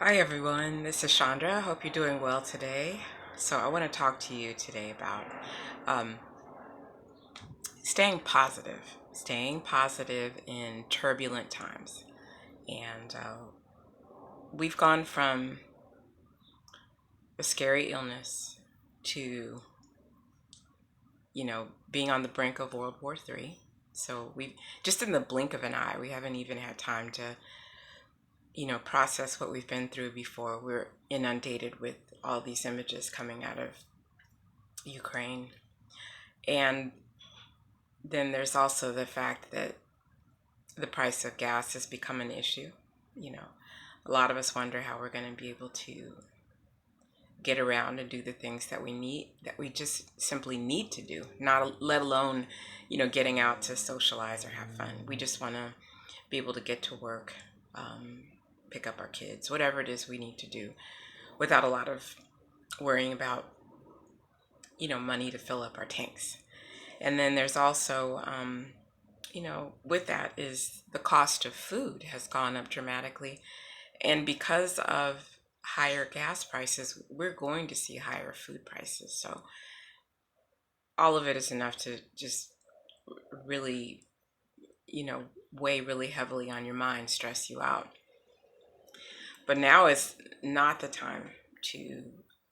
Hi everyone, this is Chandra. I hope you're doing well today. So I want to talk to you today about um, staying positive in turbulent times. And we've gone from a scary illness to, being on the brink of World War III. So we just in the blink of an eye, we haven't even had time to, process what we've been through before. We're inundated with all these images coming out of Ukraine. And then there's also the fact that the price of gas has become an issue. You know, a lot of us wonder how we're going to be able to get around and do the things that we just simply need to do, not let alone, getting out to socialize or have fun. We just want to be able to get to work, pick up our kids, whatever it is we need to do without a lot of worrying about, money to fill up our tanks. And then there's also, with that is the cost of food has gone up dramatically. And because of higher gas prices, we're going to see higher food prices. So all of it is enough to just really, weigh really heavily on your mind, stress you out. But now is not the time to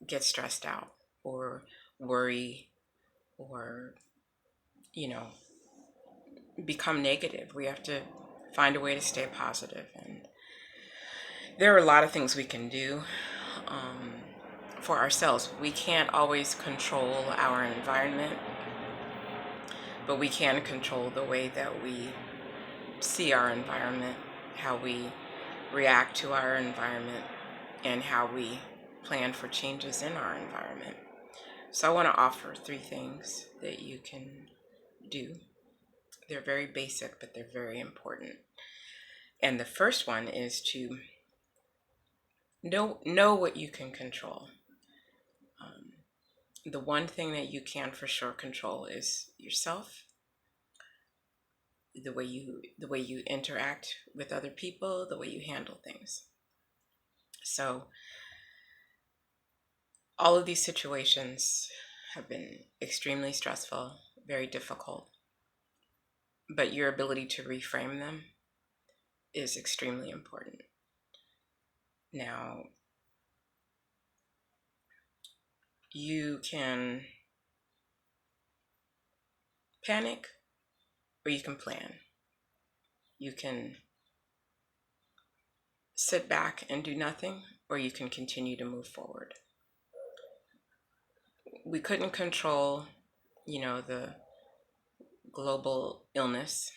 get stressed out or worry or, you know, become negative. We have to find a way to stay positive. And there are a lot of things we can do um, for ourselves. We can't always control our environment, but we can control the way that we see our environment, how we react to our environment, and how we plan for changes in our environment. So I want to offer 3 things that you can do. They're very basic, but they're very important. And the first one is to know what you can control. The one thing that you can for sure control is yourself, the way you interact with other people, the way you handle things. So all of these situations have been extremely stressful, very difficult, but your ability to reframe them is extremely important. Now, you can panic or you can plan. You can sit back and do nothing, or you can continue to move forward. We couldn't control, the global illness.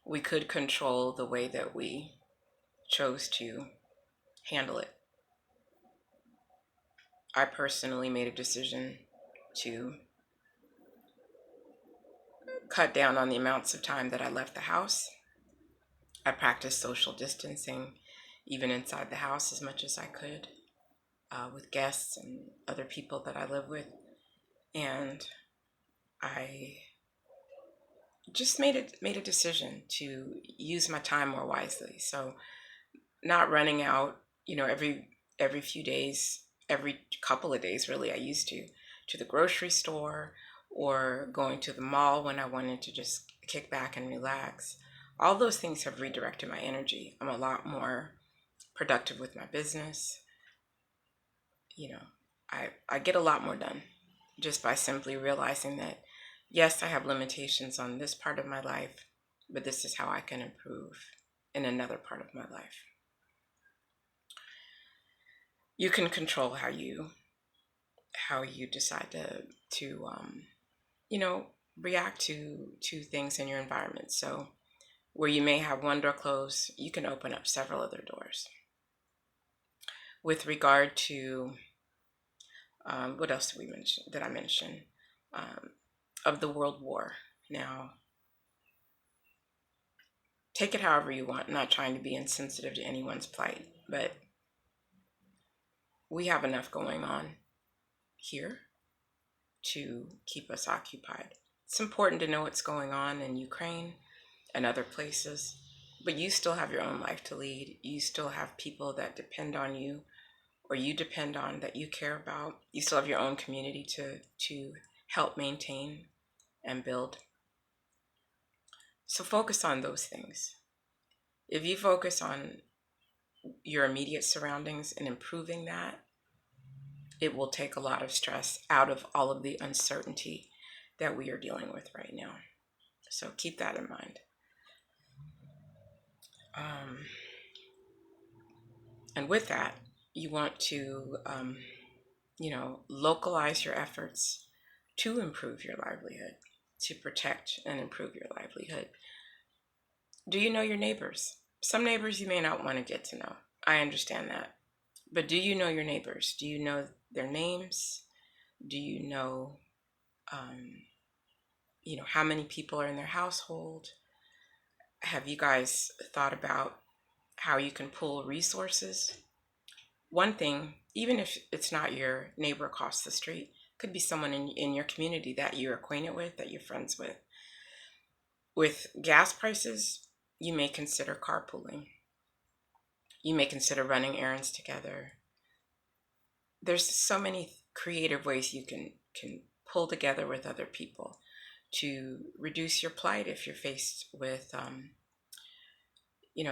We could control the way that we chose to handle it. I personally made a decision to cut down on the amounts of time that I left the house. I practiced social distancing, even inside the house, as much as I could, with guests and other people that I live with. And I just made a decision to use my time more wisely. So not running out, every few days, every couple of days, really. I used to the grocery store or going to the mall when I wanted to just kick back and relax. All those things have redirected my energy. I'm a lot more productive with my business. You know, I get a lot more done just by simply realizing that, yes, I have limitations on this part of my life, but this is how I can improve in another part of my life. You can control how you decide to react to things in your environment. So where you may have one door closed, you can open up several other doors. With regard to what else did we mention? Did I mention of the World War? Now, take it however you want. I'm not trying to be insensitive to anyone's plight, but we have enough going on here to keep us occupied. It's important to know what's going on in Ukraine and other places, But you still have your own life to lead. You still have people that depend on you, or you depend on, that you care about. You still have your own community to help maintain and build. So focus on those things. If you focus on your immediate surroundings and improving that, it will take a lot of stress out of all of the uncertainty that we are dealing with right now. So keep that in mind. And with that, you want to, localize your efforts to improve your livelihood, to protect and improve your livelihood. Do you know your neighbors? Some neighbors you may not want to get to know. I understand that. But do you know your neighbors? Do you know their names? Do you know, how many people are in their household? Have you guys thought about how you can pool resources? One thing, even if it's not your neighbor across the street, could be someone in your community that you're acquainted with, that you're friends with. With gas prices, you may consider carpooling. You may consider running errands together. There's so many creative ways you can pull together with other people to reduce your plight if you're faced with,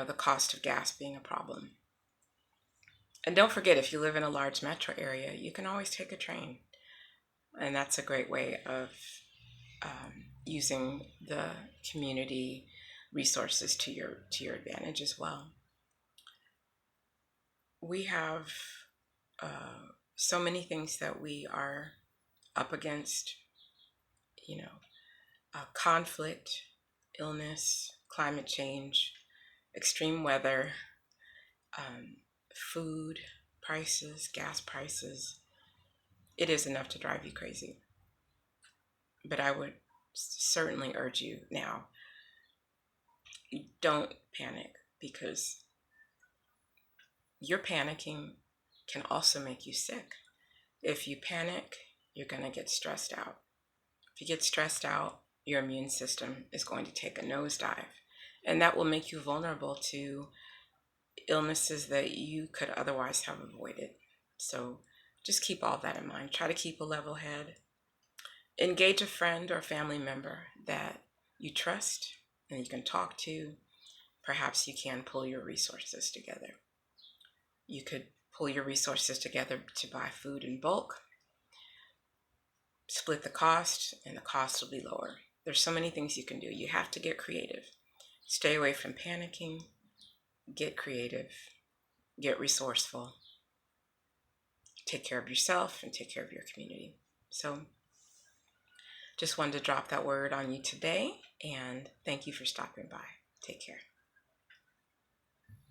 the cost of gas being a problem. And don't forget, if you live in a large metro area, you can always take a train. And that's a great way of using the community resources to your advantage as well. We have so many things that we are up against, conflict, illness, climate change, extreme weather, food prices, gas prices. It is enough to drive you crazy. But I would certainly urge you now, don't panic, because your panicking can also make you sick. If you panic, you're going to get stressed out. If you get stressed out, your immune system is going to take a nosedive, and that will make you vulnerable to illnesses that you could otherwise have avoided. So just keep all that in mind. Try to keep a level head. Engage a friend or family member that you trust and you can talk to. Perhaps you can pull your resources together. You could pull your resources together to buy food in bulk, split the cost, and the cost will be lower. There's so many things you can do. You have to get creative. Stay away from panicking. Get creative. Get resourceful. Take care of yourself and take care of your community. So just wanted to drop that word on you today, and thank you for stopping by. Take care.